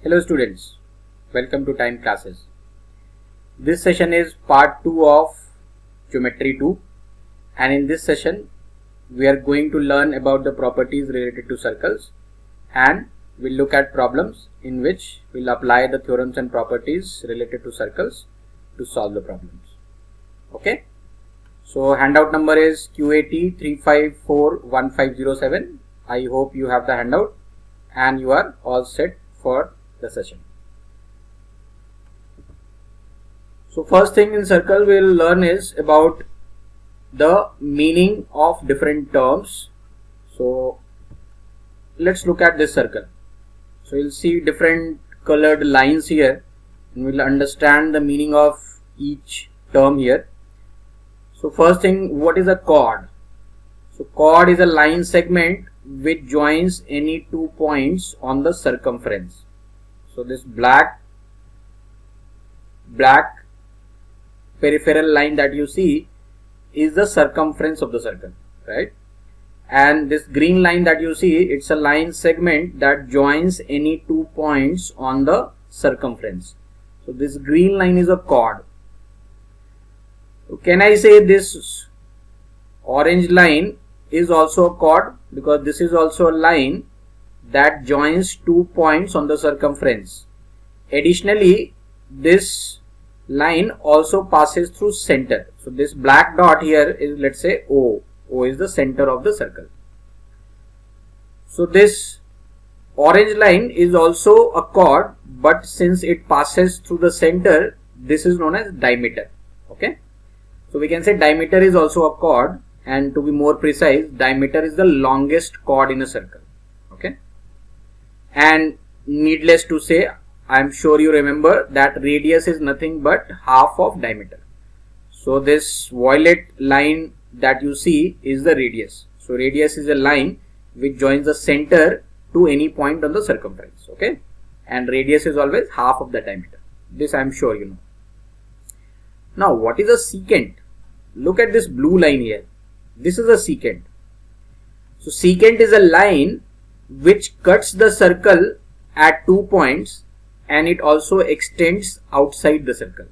Hello students, welcome to Time Classes. This session is part 2 of Geometry 2, and in this session we are going to learn about the properties related to circles, and we'll look at problems in which we'll apply the theorems and properties related to circles to solve the problems. Okay, so handout number is QAT 3541507. I hope you have the handout and you are all set for the session. So first thing in circle we'll learn is about the meaning of different terms. So let's look at this circle. So you'll see different colored lines here and we'll understand the meaning of each term here. So first thing, what is a chord? So chord is a line segment which joins any 2 points on the circumference. So this black peripheral line that you see is the circumference of the circle, right? And this green line that you see, it's a line segment that joins any 2 points on the circumference. So this green line is a chord. So can I say this orange line is also a chord, because this is also a line that joins 2 points on the circumference. Additionally, this line also passes through center. So this black dot here is, let's say, O. O is the center of the circle. So this orange line is also a chord, but since it passes through the center, this is known as diameter. Okay, so we can say diameter is also a chord, and to be more precise, diameter is the longest chord in a circle. Okay, and needless to say, I'm sure you remember that radius is nothing but half of diameter. So this violet line that you see is the radius. So radius is a line which joins the center to any point on the circumference. Okay, and radius is always half of the diameter. This I'm sure you know. Now what is a secant? Look at this blue line here. This is a secant. So secant is a line which cuts the circle at 2 points and it also extends outside the circle.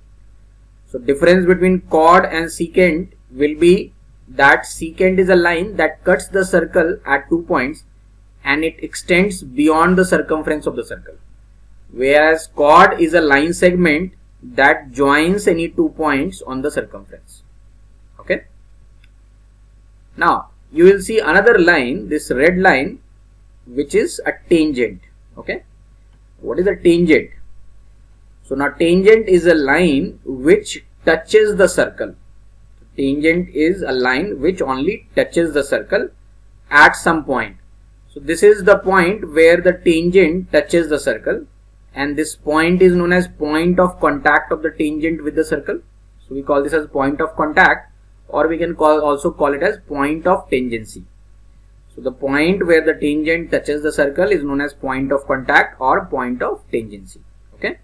So difference between chord and secant will be that secant is a line that cuts the circle at 2 points and it extends beyond the circumference of the circle, whereas chord is a line segment that joins any 2 points on the circumference. Okay, now you will see another line, this red line, which is a tangent. Okay, what is a tangent? So now tangent is a line which touches the circle. Tangent is a line which only touches the circle at some point. So this is the point where the tangent touches the circle, and this point is known as point of contact of the tangent with the circle. So we call this as point of contact, or we can also call it as point of tangency. So the point where the tangent touches the circle is known as point of contact or point of tangency. Okay.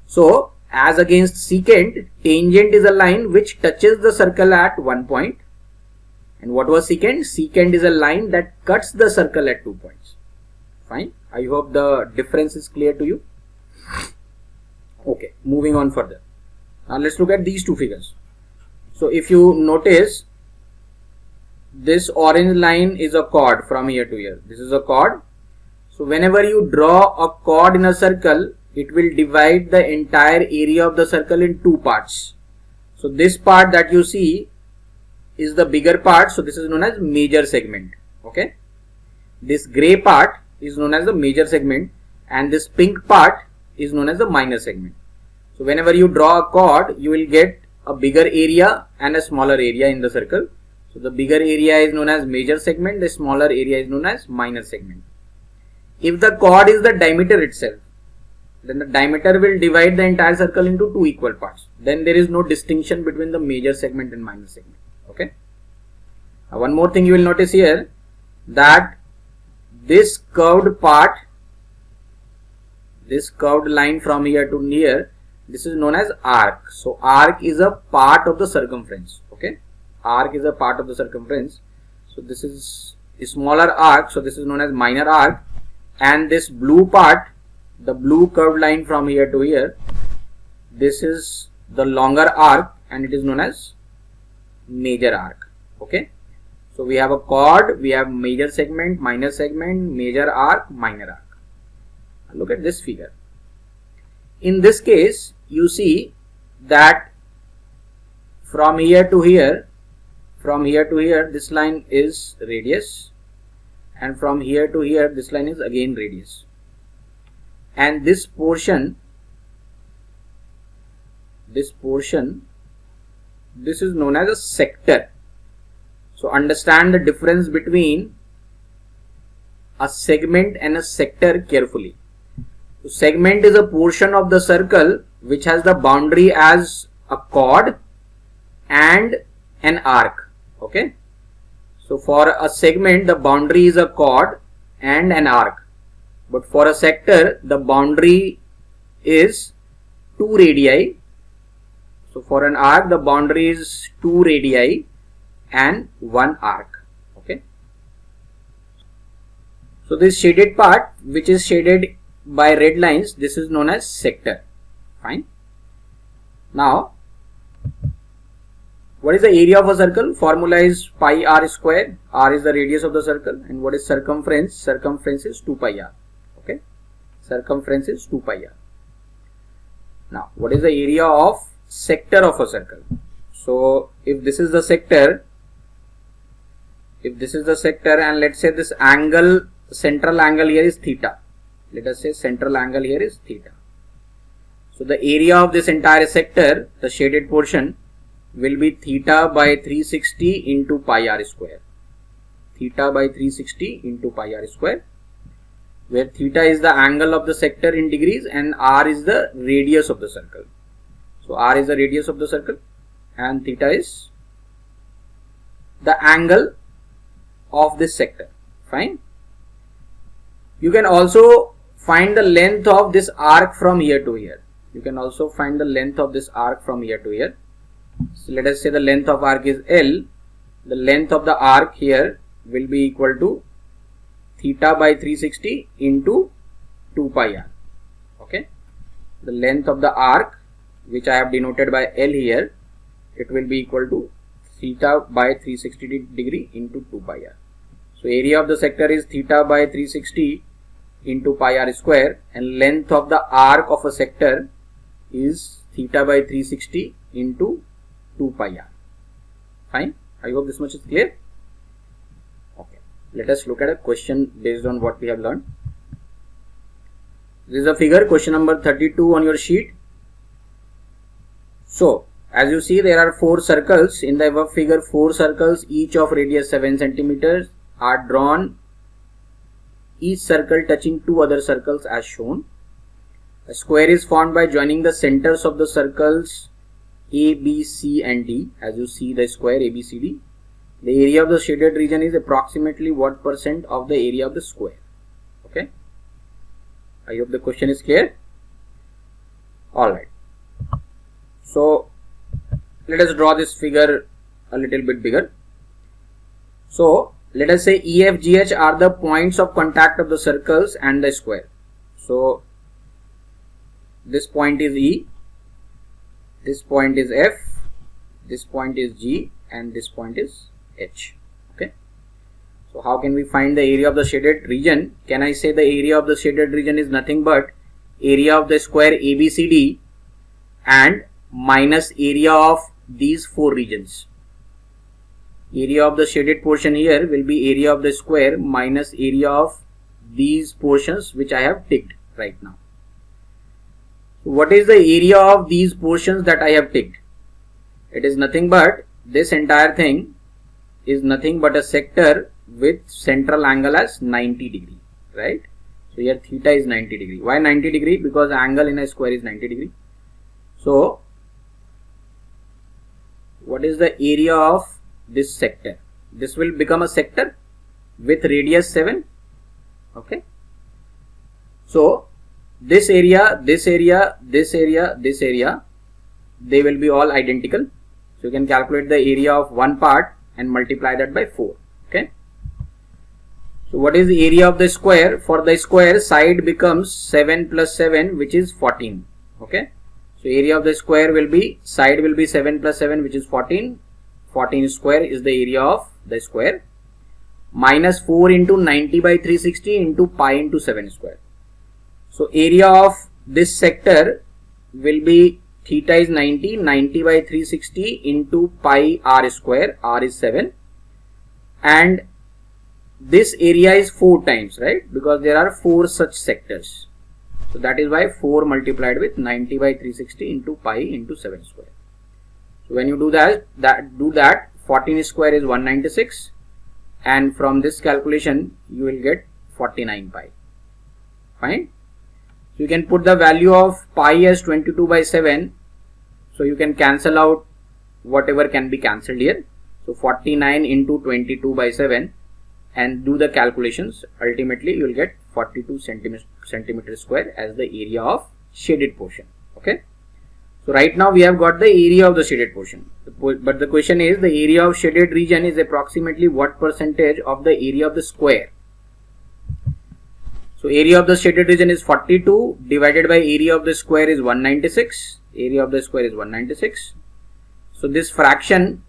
So as against secant, tangent is a line which touches the circle at 1 point. And what was secant? Secant is a line that cuts the circle at 2 points. Fine. I hope the difference is clear to you. Okay, moving on further. Now let's look at these two figures. So if you notice, this orange line is a chord from here to here. This is a chord. So whenever you draw a chord in a circle, it will divide the entire area of the circle in 2 parts. So this part that you see is the bigger part. So this is known as major segment. Okay, this gray part is known as the major segment, and this pink part is known as the minor segment. So whenever you draw a chord, you will get a bigger area and a smaller area in the circle. So the bigger area is known as major segment, the smaller area is known as minor segment. If the chord is the diameter itself, then the diameter will divide the entire circle into 2 equal parts. Then there is no distinction between the major segment and minor segment. Okay. Now one more thing you will notice here, that this curved part, this curved line from here to here, this is known as arc. So arc is a part of the circumference. Okay, arc is a part of the circumference. So this is a smaller arc, so this is known as minor arc, and this blue part the blue curved line from here to here, this is the longer arc and it is known as major arc. Okay, so we have a chord, we have major segment, minor segment, major arc, minor arc. Look at this figure. In this case, you see that from here to here, this line is radius, and from here to here, this line is again radius. And this portion, this is known as a sector. So understand the difference between a segment and a sector carefully. So segment is a portion of the circle which has the boundary as a chord and an arc. Okay, so for a segment the boundary is a chord and an arc, but for a sector the boundary is 2 radii. So for an arc the boundary is 2 radii and 1 arc. Okay, so this shaded part which is shaded by red lines, this is known as sector. Fine. Now what is the area of a circle? Formula is pi r square. R is the radius of the circle. And what is circumference? Circumference is 2 pi r. Okay, circumference is 2 pi r. Now what is the area of sector of a circle? So if this is the sector, and let's say this angle, central angle here is theta. Let us say central angle here is theta. So the area of this entire sector, the shaded portion, will be theta by 360 into pi r square. Theta by 360 into pi r square, where theta is the angle of the sector in degrees and r is the radius of the circle. So r is the radius of the circle and theta is the angle of this sector. Fine. You can also find the length of this arc from here to here. So let us say the length of arc is L. The length of the arc here will be equal to theta by 360 into 2 pi r. Okay, the length of the arc, which I have denoted by L here, it will be equal to theta by 360 degree into 2 pi r. So area of the sector is theta by 360 into pi r square, and length of the arc of a sector is theta by 360 into 2 pi r. Fine. I hope this much is clear. Okay. Let us look at a question based on what we have learned. This is a figure, question number 32 on your sheet. So as you see, there are 4 circles in the above figure. 4 circles, each of radius 7 centimeters, are drawn, each circle touching 2 other circles as shown. A square is formed by joining the centers of the circles A, B, C and D. As you see the square A, B, C, D. The area of the shaded region is approximately what % of the area of the square? Okay. I hope the question is clear. Alright. So let us draw this figure a little bit bigger. So let us say E, F, G, H are the points of contact of the circles and the square. So this point is E, this point is F, this point is G and this point is H. Okay. So how can we find the area of the shaded region? Can I say the area of the shaded region is nothing but area of the square ABCD and minus area of these 4 regions. Area of the shaded portion here will be area of the square minus area of these portions which I have ticked right now. What is the area of these portions that I have ticked? It is nothing but, this entire thing is nothing but a sector with central angle as 90 degree, right? So here theta is 90 degree. Why 90 degree? Because the angle in a square is 90 degree. So what is the area of this sector? This will become a sector with radius 7. Okay. So this area, this area, this area, this area, they will be all identical. So you can calculate the area of one part and multiply that by 4. Okay. So what is the area of the square? For the square, side becomes 7 plus 7, which is 14. Okay. So area of the square will be, side will be 7 plus 7, which is 14. 14 square is the area of the square. Minus 4 into 90 by 360 into pi into 7 square. So area of this sector will be theta is 90, 90 by 360 into pi r square, r is 7. And this area is 4 times, right? Because there are 4 such sectors. So that is why 4 multiplied with 90 by 360 into pi into 7 square. So when you do that, 14 square is 196, and from this calculation you will get 49 pi. Fine. So you can put the value of pi as 22 by 7. So you can cancel out whatever can be cancelled here. So 49 into 22 by 7, and do the calculations. Ultimately you will get 42 centimeter square as the area of shaded portion. Okay. So right now we have got the area of the shaded portion. But the question is, the area of shaded region is approximately what percentage of the area of the square? So area of the shaded region is 42 divided by area of the square is 196. Area of the square is 196. So this fraction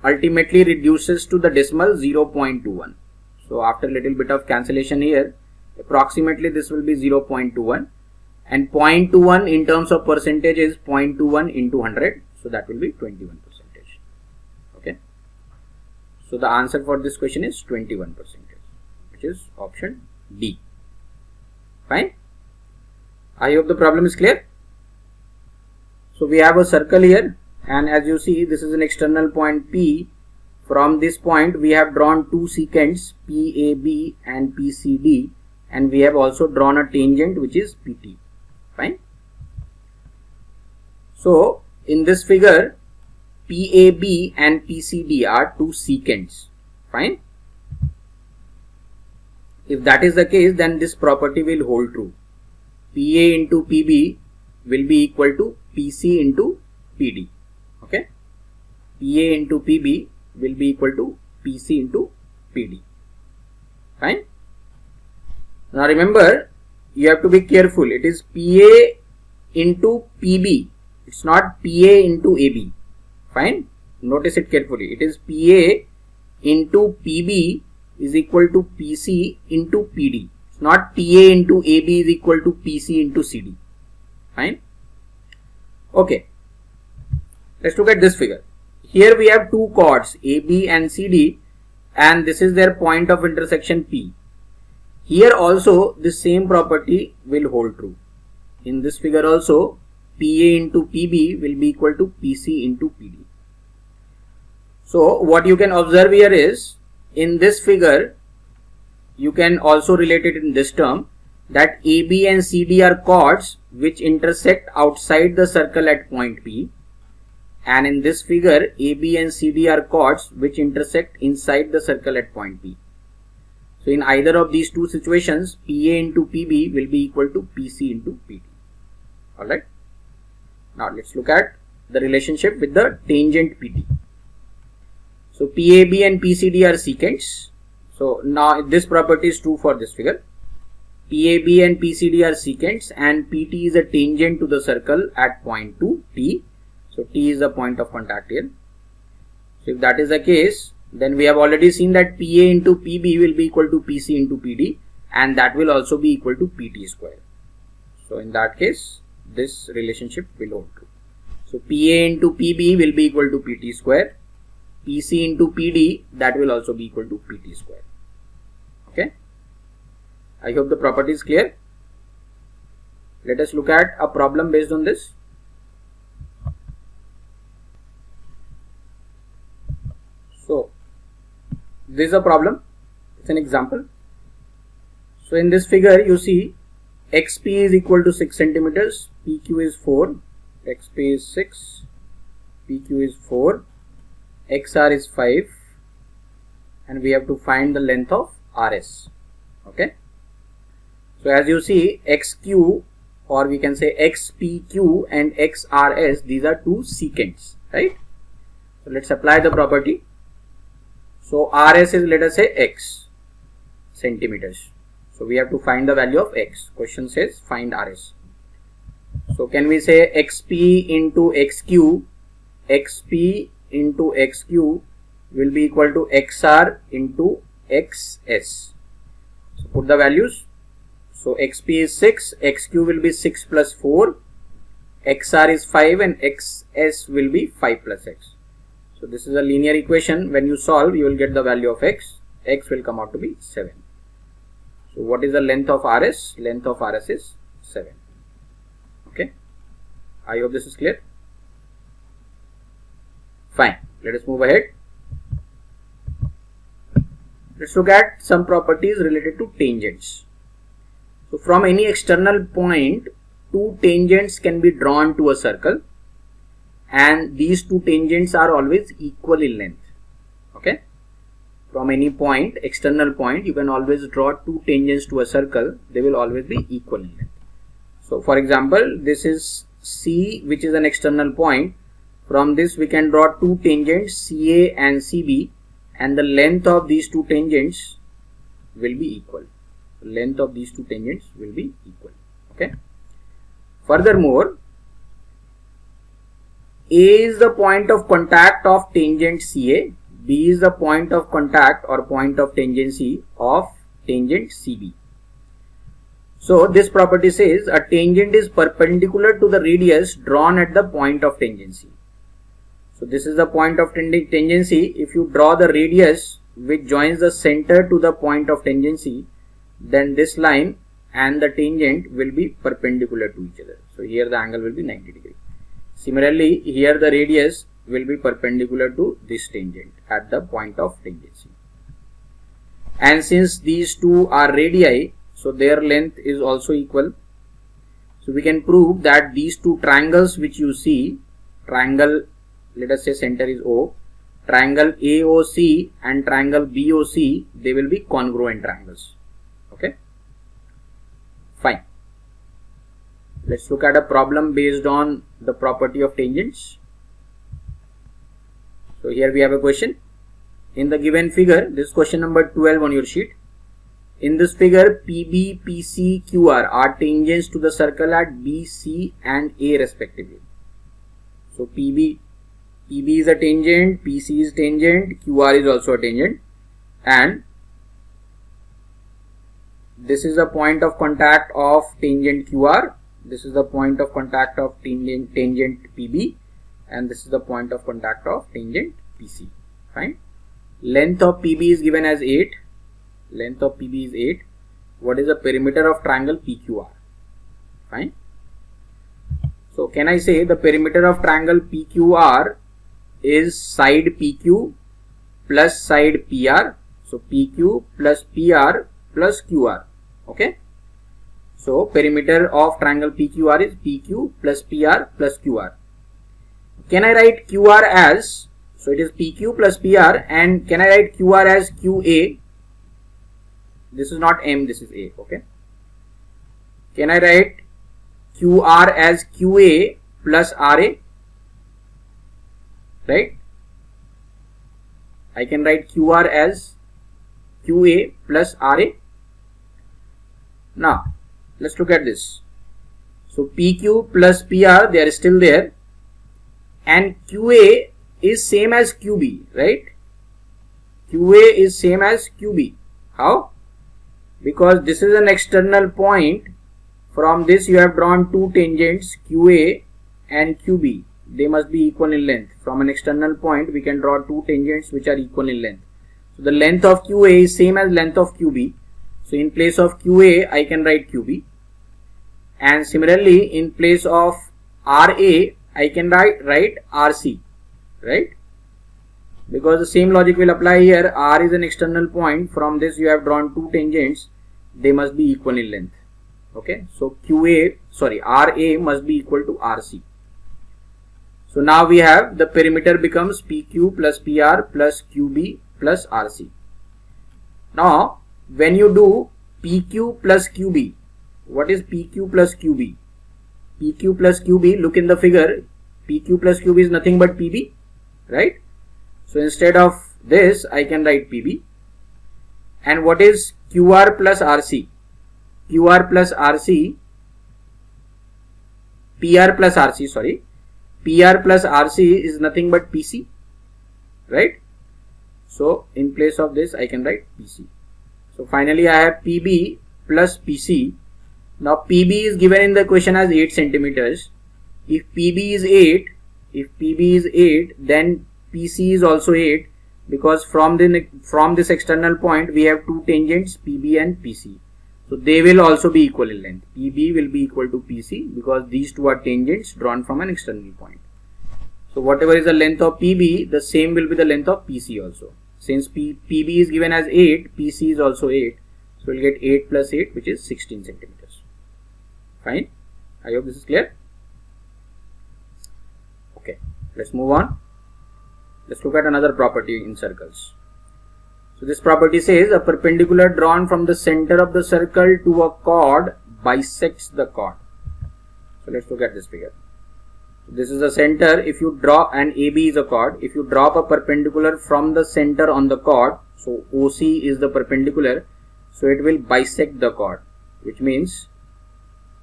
ultimately reduces to the decimal 0.21. So after a little bit of cancellation here, approximately this will be 0.21, and 0.21 in terms of percentage is 0.21 into 100. So that will be 21%. Okay. So the answer for this question is 21%, which is option D. Fine. I hope the problem is clear. So we have a circle here, and as you see, this is an external point P. From this point we have drawn two secants, PAB and PCD, and we have also drawn a tangent which is PT. Fine. So in this figure, PAB and PCD are two secants. Fine. If that is the case, then this property will hold true. PA into PB will be equal to PC into PD. Okay. PA into PB will be equal to PC into PD. Fine. Now remember, you have to be careful. It is PA into PB. It's not PA into AB. Fine. Notice it carefully. It is PA into PB is equal to PC into PD. It's not PA into AB is equal to PC into CD. Fine. Okay. Let's look at this figure. Here we have two chords AB and CD, and this is their point of intersection P. Here also the same property will hold true. In this figure also, PA into PB will be equal to PC into PD. So what you can observe here is, in this figure, you can also relate it in this term, that AB and CD are chords which intersect outside the circle at point P. And in this figure, AB and CD are chords which intersect inside the circle at point P. So in either of these two situations, PA into PB will be equal to PC into PD. Alright. Now let's look at the relationship with the tangent PT. So PAB and PCD are secants. So now this property is true for this figure. PAB and PCD are secants, and PT is a tangent to the circle at point 2 T. So T is the point of contact here. So if that is the case, then we have already seen that PA into PB will be equal to PC into PD, and that will also be equal to PT square. So in that case, this relationship will hold true. So PA into PB will be equal to PT square. PC into PD, that will also be equal to PT square. Okay. I hope the property is clear. Let us look at a problem based on this. So this is a problem. It's an example. So in this figure, you see XP is equal to 6 centimeters, PQ is 4, XP is 6, PQ is 4, XR is 5, and we have to find the length of RS. Okay. So as you see, XQ, or we can say XPQ and XRS, these are two secants, right? So let's apply the property. So RS is, let us say, X. centimeters. So we have to find the value of x. Question says find RS. So can we say xp into xq, xp into xq will be equal to xr into xs. So put the values. So xp is 6, xq will be 6 plus 4, xr is 5 and xs will be 5 plus x. So this is a linear equation. When you solve, you will get the value of x. X will come out to be 7. So what is the length of RS? Length of RS is 7. Okay. I hope this is clear. Fine. Let us move ahead. Let's look at some properties related to tangents. So from any external point, two tangents can be drawn to a circle, and these two tangents are always equal in length. Okay. From any point, external point, you can always draw two tangents to a circle. They will always be equal in length. So for example, this is C, which is an external point. From this we can draw two tangents CA and CB, and the length of these two tangents will be equal. Length of these two tangents will be equal. Okay. Furthermore, A is the point of contact of tangent CA, B is the point of contact or point of tangency of tangent CB. So this property says a tangent is perpendicular to the radius drawn at the point of tangency. So this is the point of tangency. If you draw the radius which joins the center to the point of tangency, then this line and the tangent will be perpendicular to each other. So here the angle will be 90 degrees. Similarly, here the radius will be perpendicular to this tangent at the point of tangency. And since these two are radii, so their length is also equal. So we can prove that these two triangles which you see, triangle, let us say center is O, triangle AOC and triangle BOC, they will be congruent triangles. Okay. Fine. Let's look at a problem based on the property of tangents. So here we have a question. In the given figure, this is question number 12 on your sheet. In this figure, PB, PC, QR are tangents to the circle at B, C and A respectively. So PB is a tangent, PC is tangent, QR is also a tangent, and this is the point of contact of tangent QR, this is the point of contact of tangent PB, and this is the point of contact of tangent PC. Fine. Length of PB is given as 8. Length of PB is 8. What is the perimeter of triangle PQR? Fine. So can I say the perimeter of triangle PQR is side PQ plus side PR. So PQ plus PR plus QR. Okay. So perimeter of triangle PQR is PQ plus PR plus QR. Can I write QR as, so it is PQ plus PR, and can I write QR as QA? This is not M, this is A. Okay. Can I write QR as QA plus RA? Right. I can write QR as QA plus RA. Now let's look at this. So PQ plus PR, they are still there, and QA is same as QB, right? QA is same as QB. How? Because this is an external point. From this you have drawn two tangents QA and QB. They must be equal in length. From an external point we can draw two tangents which are equal in length. So the length of QA is same as length of QB. So in place of QA I can write QB. And similarly in place of RA I can write RC. Right? Because the same logic will apply here. R is an external point. From this you have drawn two tangents. They must be equal in length. Okay. So RA must be equal to RC. So now we have the perimeter becomes PQ plus PR plus QB plus RC. Now when you do PQ plus QB, what is PQ plus QB? PQ plus QB, look in the figure. PQ plus QB is nothing but PB, right? So instead of this I can write PB. And what is QR plus RC, PR plus RC, PR plus RC is nothing but PC, right? So in place of this I can write PC. So finally I have PB plus PC. Now PB is given in the question as 8 centimeters. If PB is 8, then PC is also 8, because from this external point we have two tangents, PB and PC. So they will also be equal in length. PB will be equal to PC because these two are tangents drawn from an external point. So whatever is the length of PB, the same will be the length of PC also. Since PB is given as 8, PC is also 8. So we'll get 8 plus 8, which is 16 centimeters. Fine. I hope this is clear. Okay. Let's move on. Let's look at another property in circles. So this property says a perpendicular drawn from the center of the circle to a chord bisects the chord. So let's look at this figure. This is the center. If you draw, and AB is a chord, if you drop a perpendicular from the center on the chord, so OC is the perpendicular, so it will bisect the chord, which means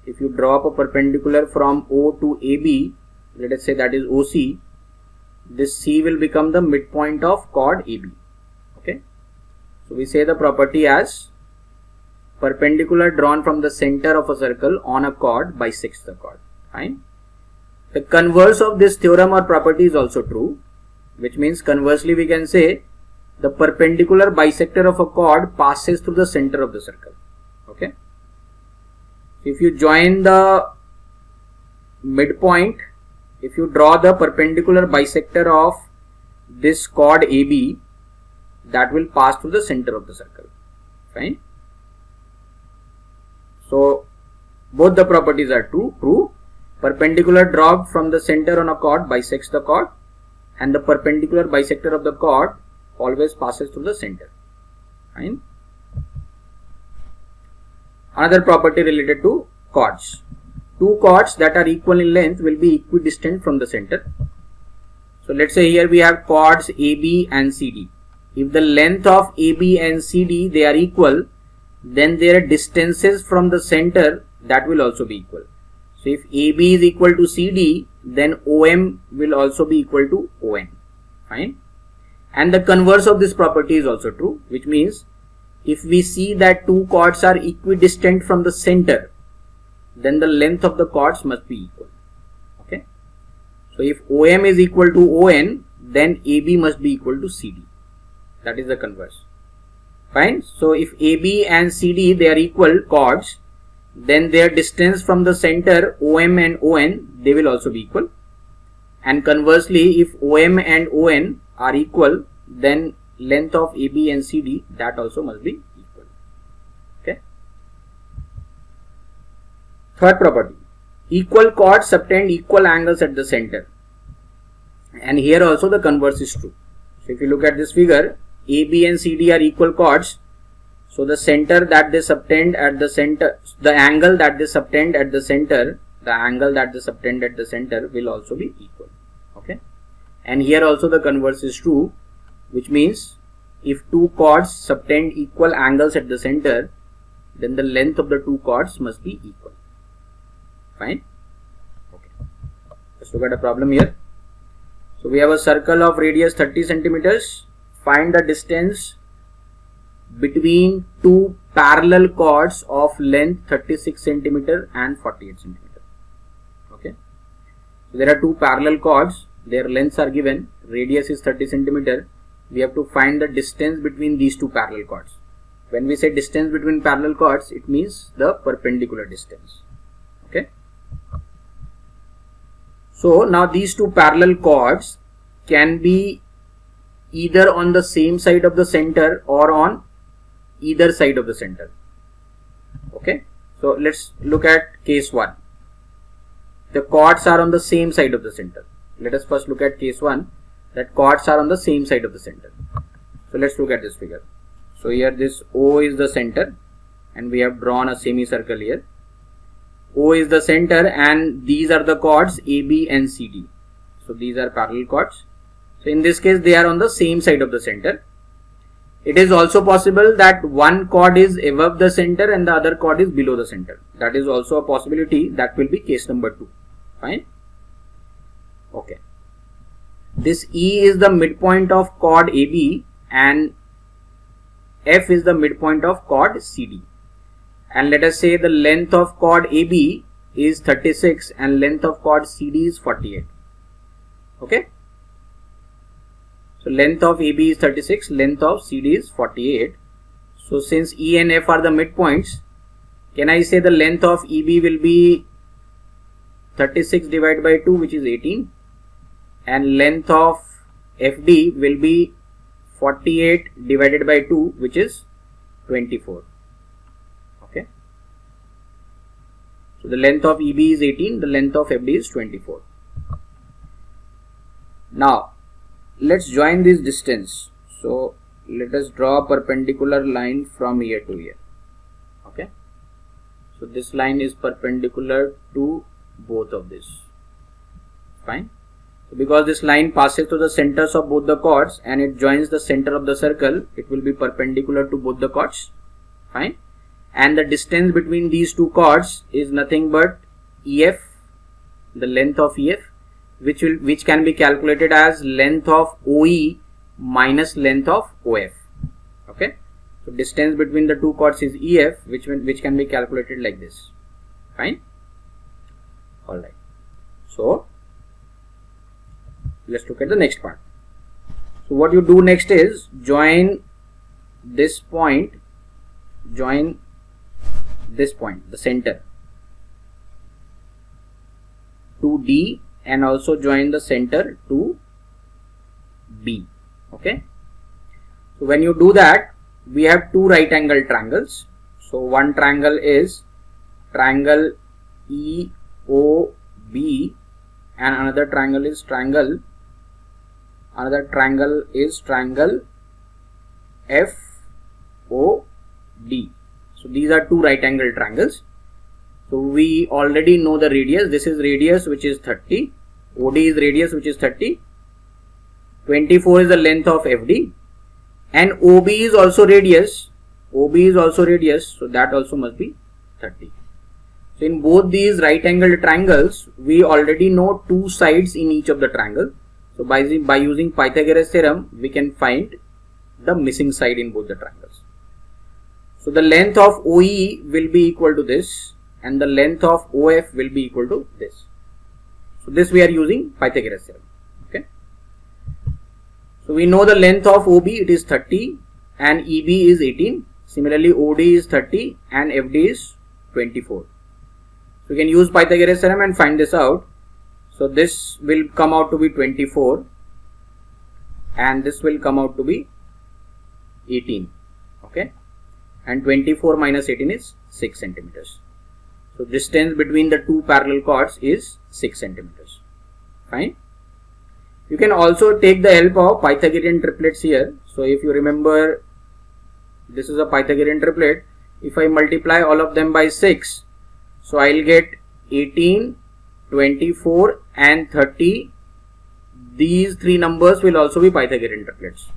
if you drop a perpendicular from O to AB, let us say that is OC, this C will become the midpoint of chord AB. Okay. So we say the property as perpendicular drawn from the center of a circle on a chord bisects the chord. Fine. The converse of this theorem or property is also true, which means conversely we can say the perpendicular bisector of a chord passes through the center of the circle. Okay. If you join the midpoint, if you draw the perpendicular bisector of this chord AB, that will pass through the center of the circle. Fine. So both the properties are true. Perpendicular dropped from the center on a chord bisects the chord, and the perpendicular bisector of the chord always passes through the center. Fine. Another property related to chords. Two chords that are equal in length will be equidistant from the center. So let's say here we have chords AB and CD. If the length of AB and CD they are equal, then their distances from the center that will also be equal. So if AB is equal to CD, then OM will also be equal to ON. Fine. And the converse of this property is also true, which means if we see that two chords are equidistant from the center, then the length of the chords must be equal. Okay. So if OM is equal to ON, then AB must be equal to CD. That is the converse. Fine. So if AB and CD they are equal chords, then their distance from the center OM and ON they will also be equal. And conversely, if OM and ON are equal, then length of AB and CD that also must be equal. Okay. Third property. Equal chords subtend equal angles at the center. And here also the converse is true. So if you look at this figure, AB and CD are equal chords. So the center that they subtend at the center, the angle that they subtend at the center, will also be equal. Okay. And here also the converse is true, which means if two chords subtend equal angles at the center, then the length of the two chords must be equal. Fine. Okay. Let's look at a problem here. So we have a circle of radius 30 centimeters. Find the distance between two parallel chords of length 36 centimeter and 48 centimeter. Okay. So there are two parallel chords. Their lengths are given. Radius is 30 centimeter. We have to find the distance between these two parallel chords. When we say distance between parallel chords, it means the perpendicular distance. Okay. So now these two parallel chords can be either on the same side of the center or on either side of the center. Okay. So let's look at case 1. The chords are on the same side of the center. Let us first look at case 1, that chords are on the same side of the center. So let's look at this figure. So here this O is the center and we have drawn a semicircle here. O is the center and these are the chords AB and CD. So these are parallel chords. So in this case they are on the same side of the center. It is also possible that one chord is above the center and the other chord is below the center. That is also a possibility. That will be case number 2. Fine. Okay. This E is the midpoint of chord AB and F is the midpoint of chord CD. And let us say the length of chord AB is 36 and length of chord CD is 48. Okay. So length of AB is 36, length of CD is 48. So since E and F are the midpoints, can I say the length of EB will be 36 divided by 2, which is 18, and length of FD will be 48 divided by 2, which is 24. Okay. So the length of EB is 18, the length of FD is 24. Now let's join this distance. So let us draw a perpendicular line from here to here. Okay. So this line is perpendicular to both of this. Fine. So because this line passes through the centers of both the chords and it joins the center of the circle, it will be perpendicular to both the chords. Fine. And the distance between these two chords is nothing but EF, the length of EF, which can be calculated as length of OE minus length of OF. Okay. So distance between the two chords is EF, which can be calculated like this. Fine. Alright. So let's look at the next part. So what you do next is join this point, the center, to D, and also join the center to B. Okay. So when you do that, we have two right angle triangles. So one triangle is triangle EOB and another triangle is triangle FOD. So these are two right angle triangles. So we already know the radius. This is radius, which is 30. OD is radius, which is 30. 24 is the length of FD. And OB is also radius. So that also must be 30. So in both these right angle triangles, we already know two sides in each of the triangle. So by using Pythagoras theorem, we can find the missing side in both the triangles. So the length of OE will be equal to this, and the length of OF will be equal to this. So this we are using Pythagoras theorem. Okay. So we know the length of OB, it is 30 and EB is 18. Similarly OD is 30 and FD is 24. So we can use Pythagoras theorem and find this out. So this will come out to be 24 and this will come out to be 18. Okay. And 24 minus 18 is 6 centimeters. So distance between the two parallel chords is 6 centimeters. Fine. You can also take the help of Pythagorean triplets here. So if you remember, this is a Pythagorean triplet. If I multiply all of them by 6, so I will get 18, 24 and 30. These three numbers will also be Pythagorean triplets.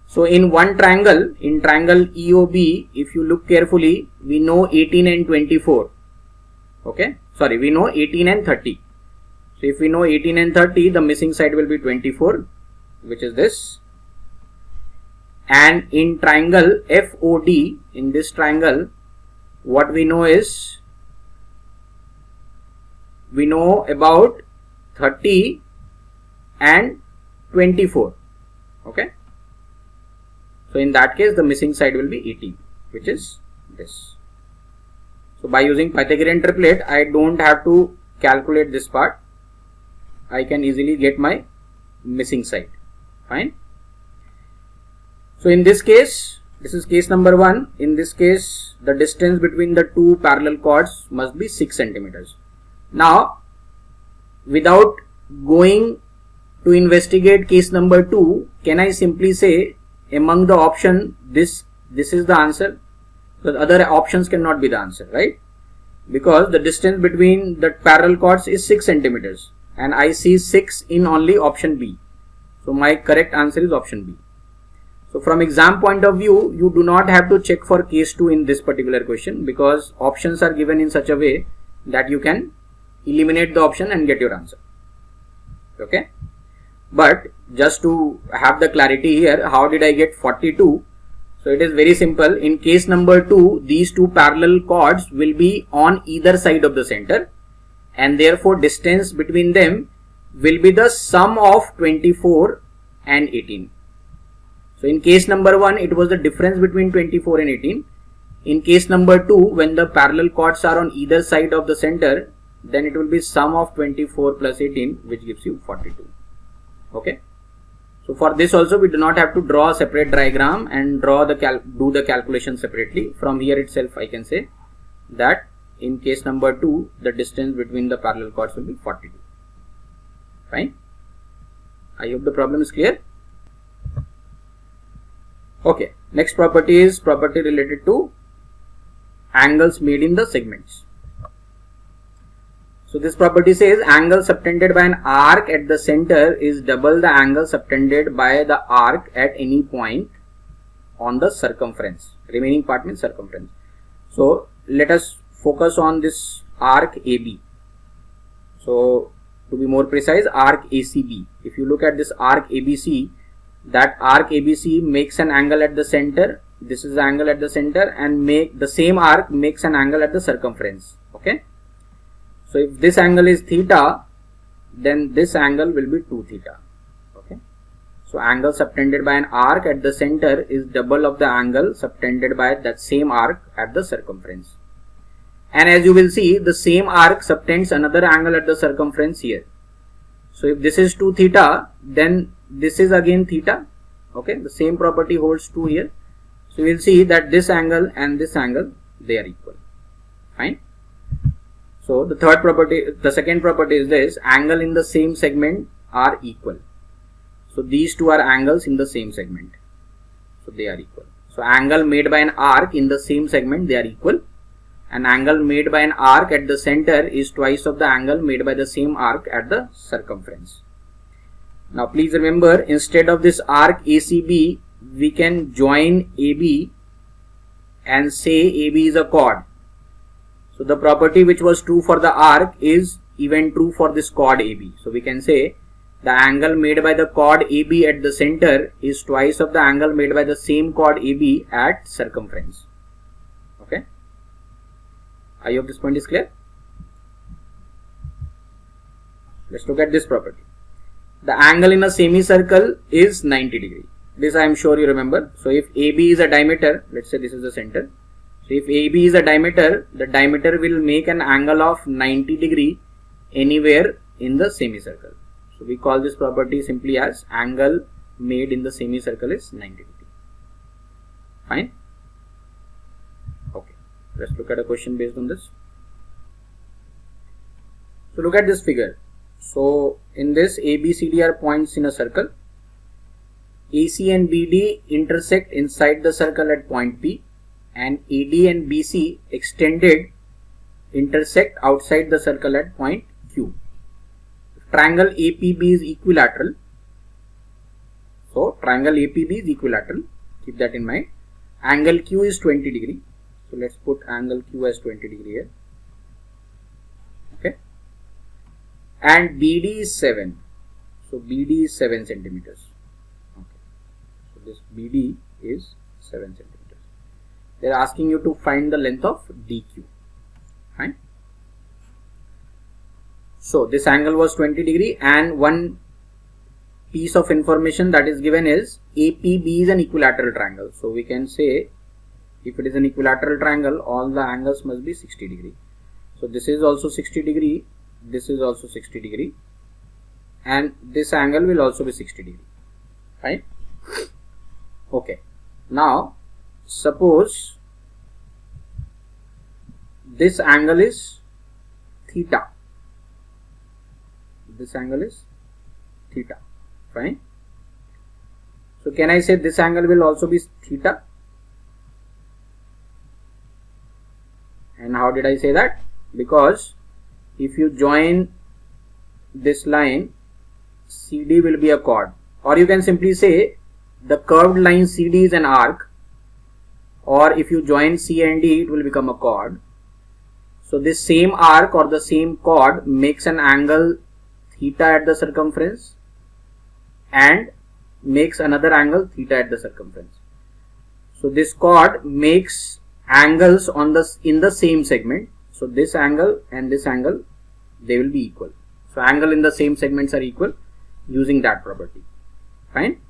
So in one triangle, in triangle EOB, if you look carefully, we know 18 and 24. Okay, sorry, we know 18 and 30. So if we know 18 and 30, the missing side will be 24, which is this. And in triangle FOD, in this triangle, what we know is, we know about 30 and 24. Okay. So in that case, the missing side will be 18, which is this. So by using Pythagorean triplet, I don't have to calculate this part. I can easily get my missing side. Fine. So in this case, this is case number 1. In this case, the distance between the two parallel chords must be 6 centimeters. Now, without going to investigate case number 2, can I simply say among the option this is the answer? The other options cannot be the answer, right? Because the distance between the parallel chords is 6 centimeters and I see 6 in only option B. So my correct answer is option B. So from exam point of view, you do not have to check for case 2 in this particular question, because options are given in such a way that you can eliminate the option and get your answer. Okay. But just to have the clarity here, how did I get 42? So it is very simple. In case number 2, these two parallel chords will be on either side of the center, and therefore distance between them will be the sum of 24 and 18. So in case number 1, it was the difference between 24 and 18. In case number 2, when the parallel chords are on either side of the center, then it will be sum of 24 plus 18, which gives you 42. Okay. So for this also, we do not have to draw a separate diagram and do the calculation separately. From here itself, I can say that in case number 2, the distance between the parallel chords will be 42. Fine. I hope the problem is clear. Okay, next property is property related to angles made in the segments. So this property says angle subtended by an arc at the center is double the angle subtended by the arc at any point on the circumference. Remaining part means circumference. So let us focus on this arc AB. So to be more precise, arc ACB. If you look at this arc ABC, that arc ABC makes an angle at the center. This is the angle at the center, and the same arc makes an angle at the circumference. Okay. So if this angle is theta, then this angle will be 2 theta. Okay. So angle subtended by an arc at the center is double of the angle subtended by that same arc at the circumference. And as you will see, the same arc subtends another angle at the circumference here. So if this is 2 theta, then this is again theta. Okay, the same property holds true here. So we will see that this angle and this angle, they are equal. Fine. So the second property is this: angle in the same segment are equal. So these two are angles in the same segment. So they are equal. So angle made by an arc in the same segment, they are equal. An angle made by an arc at the center is twice of the angle made by the same arc at the circumference. Now please remember, instead of this arc ACB, we can join AB and say AB is a chord. So the property which was true for the arc is even true for this chord AB. So we can say the angle made by the chord AB at the center is twice of the angle made by the same chord AB at circumference. Okay. I hope this point is clear. Let's look at this property. The angle in a semicircle is 90 degree. This I am sure you remember. So if AB is a diameter, let's say this is the center. So if AB is a diameter, the diameter will make an angle of 90 degree anywhere in the semicircle. So we call this property simply as angle made in the semicircle is 90 degree. Fine. Okay. Let's look at a question based on this. So look at this figure. So in this, ABCD are points in a circle. AC and BD intersect inside the circle at point P, and AD and BC extended intersect outside the circle at point Q. Triangle APB is equilateral. So triangle APB is equilateral. Keep that in mind. Angle Q is 20 degree. So let's put angle Q as 20 degree here. Okay. And BD is 7. So BD is 7 centimeters. Okay. So this BD is 7 centimeters. They are asking you to find the length of DQ. Fine. So this angle was 20 degree, and one piece of information that is given is APB is an equilateral triangle. So we can say if it is an equilateral triangle, all the angles must be 60 degree. So this is also 60 degree. This is also 60 degree, and this angle will also be 60 degree. Right? Okay. Now suppose this angle is theta. This angle is theta. Fine. So can I say this angle will also be theta? And how did I say that? Because if you join this line, CD will be a chord, or you can simply say the curved line CD is an arc, or if you join C and D, it will become a chord. So this same arc or the same chord makes an angle theta at the circumference and makes another angle theta at the circumference. So this chord makes angles in the same segment. So this angle and this angle, they will be equal. So angle in the same segments are equal using that property. Fine.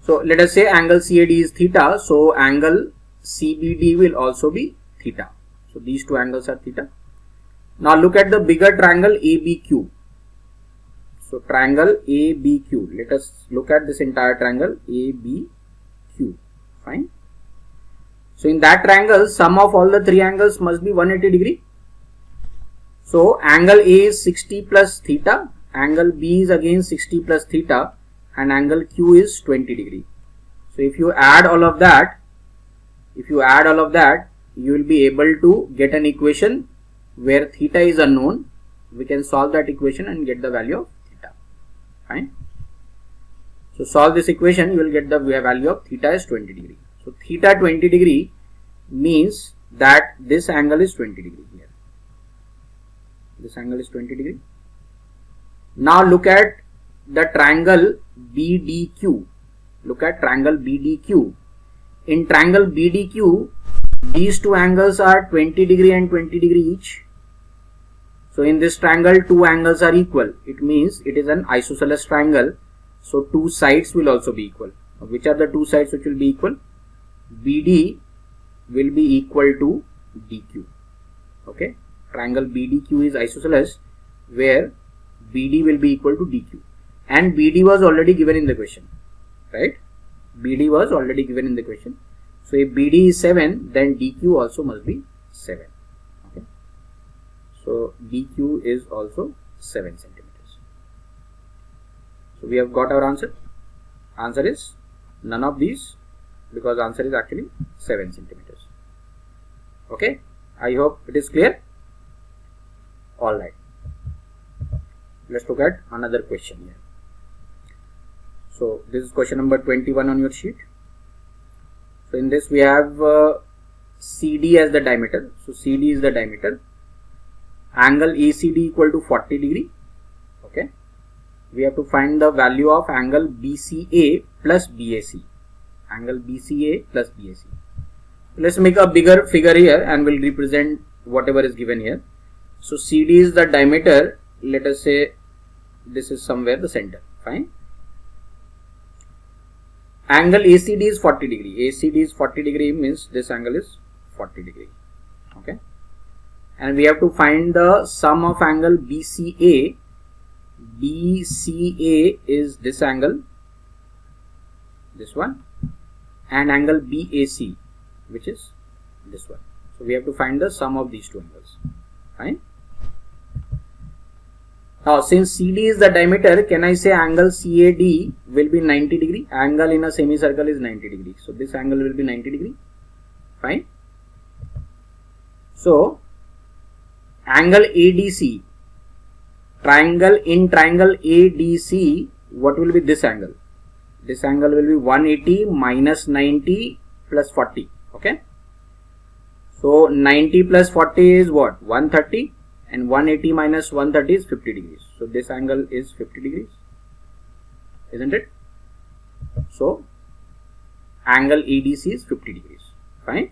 So let us say angle CAD is theta. So angle CBD will also be theta. So these two angles are theta. Now look at the bigger triangle ABQ. So triangle ABQ. Let us look at this entire triangle ABQ. Fine. So in that triangle, sum of all the three angles must be 180 degree. So angle A is 60 plus theta, angle B is again 60 plus theta, and angle Q is 20 degree. So if you add all of that, you will be able to get an equation where theta is unknown. We can solve that equation and get the value of theta. Fine. So solve this equation, you will get the value of theta is 20 degree. So theta 20 degree means that this angle is 20 degree here. This angle is 20 degree. Now look at the triangle BDQ. Look at triangle BDQ. In triangle BDQ, these two angles are 20 degree and 20 degree each. So in this triangle, two angles are equal. It means it is an isosceles triangle. So two sides will also be equal. Which are the two sides which will be equal? BD will be equal to DQ. Okay. Triangle BDQ is isosceles where BD will be equal to DQ. And BD was already given in the question. Right? BD was already given in the question. So if BD is 7, then DQ also must be 7. Okay. So DQ is also 7 centimeters. So we have got our answer. Answer is none of these, because answer is actually 7 centimeters. Okay. I hope it is clear. Alright. Let's look at another question here. So this is question number 21 on your sheet. So in this we have CD as the diameter. So CD is the diameter. Angle ACD equal to 40 degree. Okay. We have to find the value of angle BCA plus BAC. Angle BCA plus BAC. Let's make a bigger figure here and we'll represent whatever is given here. So CD is the diameter. Let us say this is somewhere the center. Fine. Angle ACD is 40 degree. ACD is 40 degree means this angle is 40 degree. Okay. And we have to find the sum of angle BCA. BCA is this angle, this one, and angle BAC, which is this one. So we have to find the sum of these two angles. Fine. Now since CD is the diameter, can I say angle CAD will be 90 degree? Angle in a semicircle is 90 degree. So this angle will be 90 degree. Fine. So angle ADC, triangle ADC, what will be this angle? This angle will be 180 minus 90 plus 40. Okay. So 90 plus 40 is what? 130. And 180 minus 130 is 50 degrees. So this angle is 50 degrees, isn't it? So angle ADC is 50 degrees. Fine.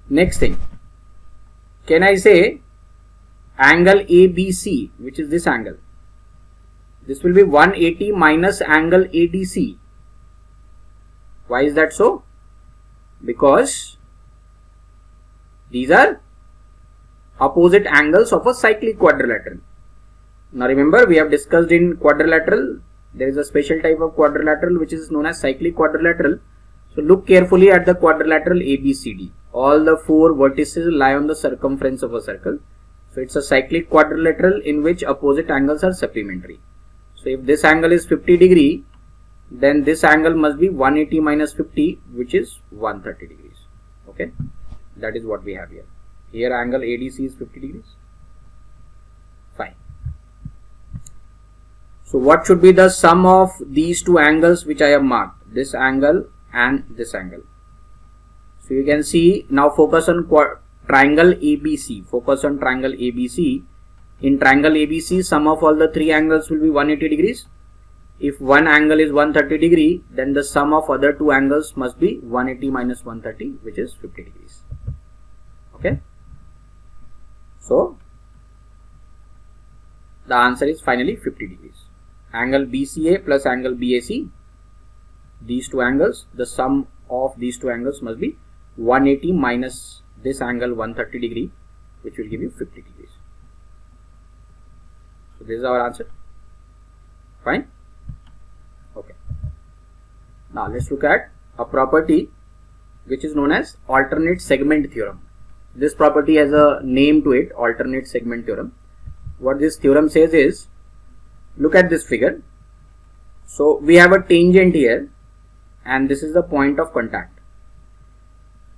Next thing, can I say angle ABC, which is this angle? This will be 180 minus angle ADC. Why is that so? Because these are opposite angles of a cyclic quadrilateral. Now remember, we have discussed in quadrilateral, there is a special type of quadrilateral which is known as cyclic quadrilateral. So look carefully at the quadrilateral ABCD. All the four vertices lie on the circumference of a circle. So it's a cyclic quadrilateral in which opposite angles are supplementary. So if this angle is 50 degree, then this angle must be 180 minus 50, which is 130 degrees. Okay, that is what we have here. Here angle ADC is 50 degrees. Fine. So what should be the sum of these two angles which I have marked? This angle and this angle. So you can see, now focus on triangle ABC. Focus on triangle ABC. In triangle ABC, sum of all the three angles will be 180 degrees. If one angle is 130 degree, then the sum of other two angles must be 180 minus 130, which is 50 degrees. Okay. So the answer is finally 50 degrees. Angle BCA plus angle BAC, these two angles, the sum of these two angles must be 180 minus this angle 130 degree, which will give you 50 degrees. So this is our answer. Fine. Okay. Now let's look at a property which is known as alternate segment theorem. This property has a name to it, alternate segment theorem. What this theorem says is, look at this figure. So we have a tangent here, and this is the point of contact,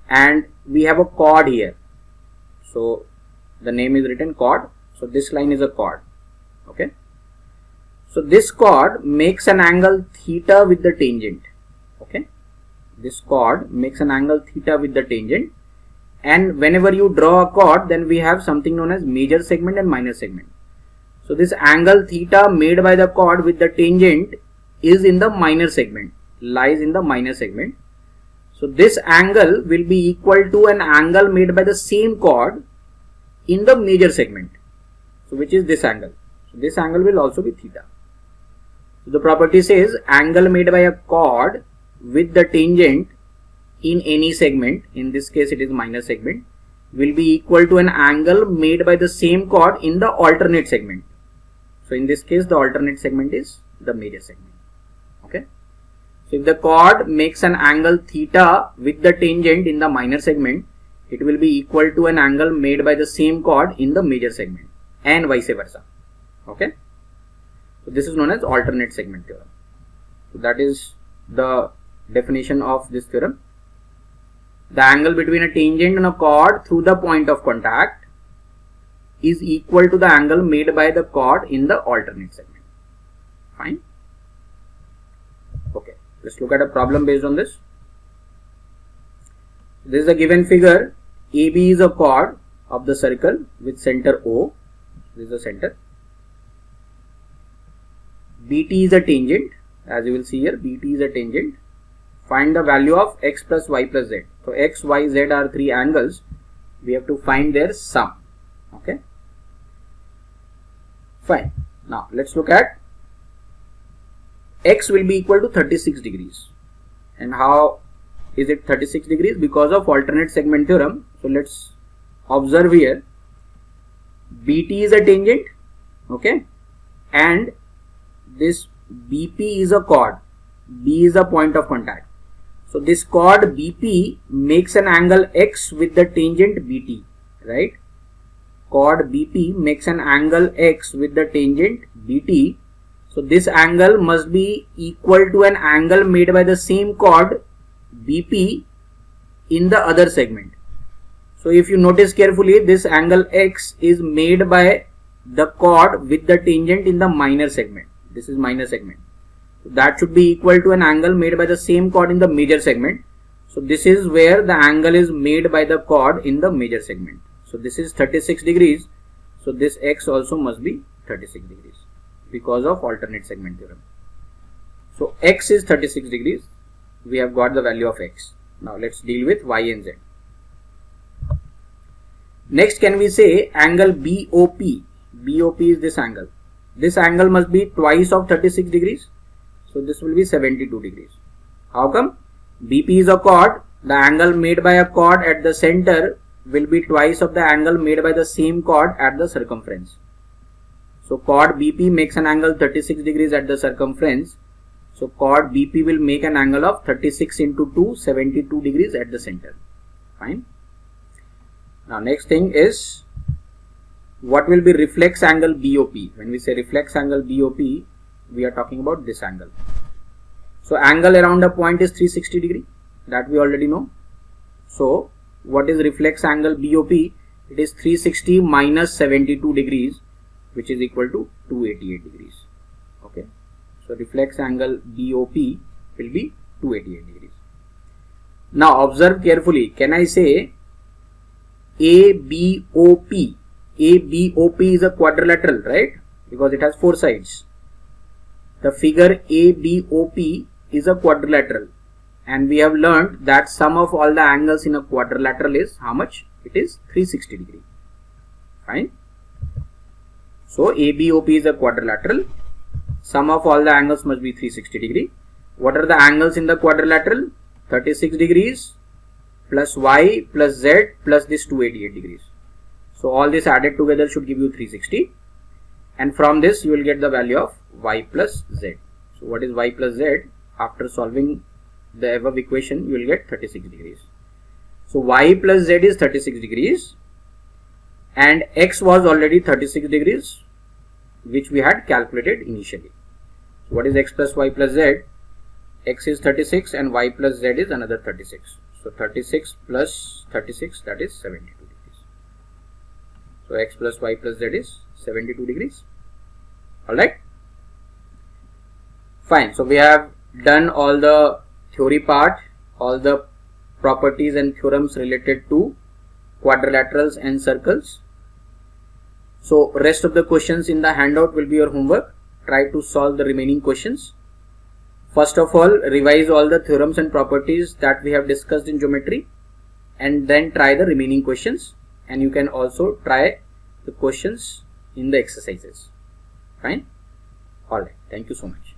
and we have a chord here. So the name is written chord. So this line is a chord. Okay. So this chord makes an angle theta with the tangent. Okay. This chord makes an angle theta with the tangent, and whenever you draw a chord, then we have something known as major segment and minor segment. So this angle theta made by the chord with the tangent is in the minor segment, lies in the minor segment. So this angle will be equal to an angle made by the same chord in the major segment. So which is this angle. So this angle will also be theta. So the property says angle made by a chord with the tangent in any segment, in this case it is minor segment, will be equal to an angle made by the same chord in the alternate segment. So in this case the alternate segment is the major segment. Okay. So if the chord makes an angle theta with the tangent in the minor segment, it will be equal to an angle made by the same chord in the major segment, and vice versa. Okay. So this is known as alternate segment theorem. So that is the definition of this theorem. The angle between a tangent and a chord through the point of contact is equal to the angle made by the chord in the alternate segment. Fine. Okay. Let's look at a problem based on this. This is a given figure. AB is a chord of the circle with center O. This is the center. BT is a tangent. As you will see here, BT is a tangent. Find the value of x plus y plus z. So x, y, z are three angles. We have to find their sum. Okay. Fine. Now let's look at x will be equal to 36 degrees. And how is it 36 degrees? Because of alternate segment theorem. So let's observe here. BT is a tangent. Okay. And this BP is a chord. B is a point of contact. So this chord BP makes an angle x with the tangent BT, right? Chord BP makes an angle x with the tangent BT. So this angle must be equal to an angle made by the same chord BP in the other segment. So if you notice carefully, this angle x is made by the chord with the tangent in the minor segment. This is minor segment. That should be equal to an angle made by the same chord in the major segment. So this is where the angle is made by the chord in the major segment. So this is 36 degrees. So this x also must be 36 degrees because of alternate segment theorem. So x is 36 degrees. We have got the value of x. Now let's deal with y and z. Next, can we say angle BOP? BOP is this angle. This angle must be twice of 36 degrees. So this will be 72 degrees. How come? BP is a chord. The angle made by a chord at the center will be twice of the angle made by the same chord at the circumference. So chord BP makes an angle 36 degrees at the circumference. So chord BP will make an angle of 36 into 2, 72 degrees at the center. Fine. Now next thing is, what will be reflex angle BOP? When we say reflex angle BOP, we are talking about this angle. So angle around a point is 360 degree. That we already know. So what is reflex angle BOP? It is 360 minus 72 degrees, which is equal to 288 degrees. Okay. So reflex angle BOP will be 288 degrees. Now observe carefully. Can I say ABOP? ABOP is a quadrilateral, right? Because it has 4 sides. The figure ABOP is a quadrilateral, and we have learned that sum of all the angles in a quadrilateral is how much? It is 360 degree. Fine. So ABOP is a quadrilateral. Sum of all the angles must be 360 degree. What are the angles in the quadrilateral? 36 degrees plus Y plus Z plus this 288 degrees. So all this added together should give you 360, and from this you will get the value of Y plus Z. So what is Y plus Z? After solving the above equation, you will get 36 degrees. So Y plus Z is 36 degrees and X was already 36 degrees, which we had calculated initially. So what is X plus Y plus Z? X is 36 and Y plus Z is another 36. So 36 plus 36, that is 72 degrees. So X plus Y plus Z is 72 degrees. Alright. Fine. So we have done all the theory part, all the properties and theorems related to quadrilaterals and circles. So rest of the questions in the handout will be your homework. Try to solve the remaining questions. First of all, revise all the theorems and properties that we have discussed in geometry, and then try the remaining questions, and you can also try the questions in the exercises. Fine. Alright. Thank you so much.